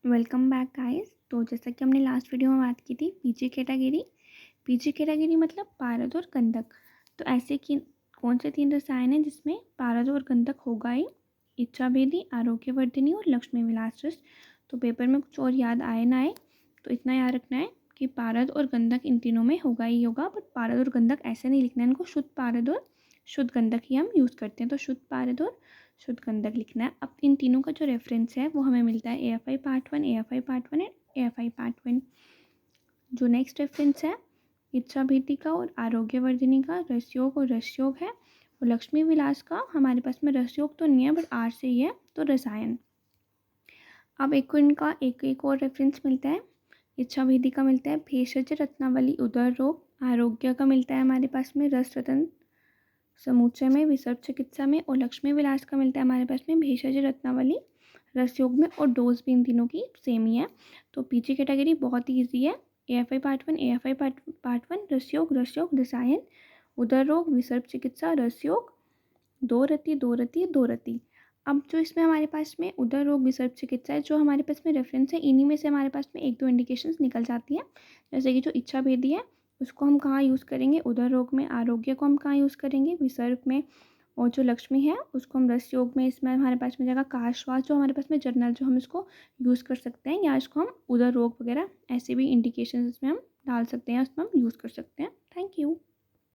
Welcome back guys. तो जैसा कि हमने लास्ट वीडियो में बात की थी पीजी कैटेगरी मतलब पारद और गंधक। तो ऐसे कि कौन से 3 रसायन हैं जिसमें पारद और गंधक होगा ही? इच्छाभेदी, आरोग्यवर्धिनी और लक्ष्मी विलास रस। तो पेपर में कुछ और याद आए ना आए, तो इतना याद रखना है कि पारद और गंधक इन तीनों में होगा ही होगा। बट पारद और गंधक ऐसे नहीं लिखना है, इनको शुद्ध पारद और शुद्ध गंधक ही हम यूज़ करते हैं। तो शुद्ध पारद और शुद्ध गंधक लिखना है। अब इन तीनों का जो रेफरेंस है वो हमें मिलता है AFI part 1, AFI part 1 and AFI part 1। जो नेक्स्ट रेफरेंस है इच्छा भीति का और आरोग्यवर्धिनी का रसयोग और रसयोग है। और लक्ष्मी विलास का हमारे पास में रसयोग तो नहीं है बट आर से ही है, तो रसायन। अब एक को इनका एक और रेफरेंस मिलता है। इच्छा भीति का मिलता है भेषज रत्नावली उदर रोग। आरोग्य का मिलता है हमारे पास में रस रतन समुच्चय में विसर्ग चिकित्सा में। और लक्ष्मी विलास का मिलता है हमारे पास में भेषज रत्नावली रसयोग में। और डोज भी इन तीनों की सेम ही है। तो पीजी कैटेगरी बहुत ही ईजी है। AFI पार्ट 1, AFI पार्ट 1 रसयोग रसायन उदर रोग विसर्ग चिकित्सा रसयोग दो रति। अब जो इसमें हमारे पास में उदर रोग विसर्ग चिकित्सा है, जो हमारे पास में रेफरेंस है, इन्हीं में से हमारे पास में 1-2 इंडिकेशंस निकल जाती है। जैसे कि जो इच्छा भेदी है उसको हम कहाँ यूज़ करेंगे उदर रोग में, आरोग्य को हम कहाँ यूज़ करेंगे विसर्ग में, और जो लक्ष्मी है उसको हम रस योग में। इसमें हमारे पास में जाएगा काश्वास, जो हमारे पास में जर्नल जो हम इसको यूज़ कर सकते हैं, या इसको हम उदर रोग वगैरह ऐसे भी इंडिकेशंस इसमें हम डाल सकते हैं, उसमें हम यूज़ कर सकते हैं। Thank you.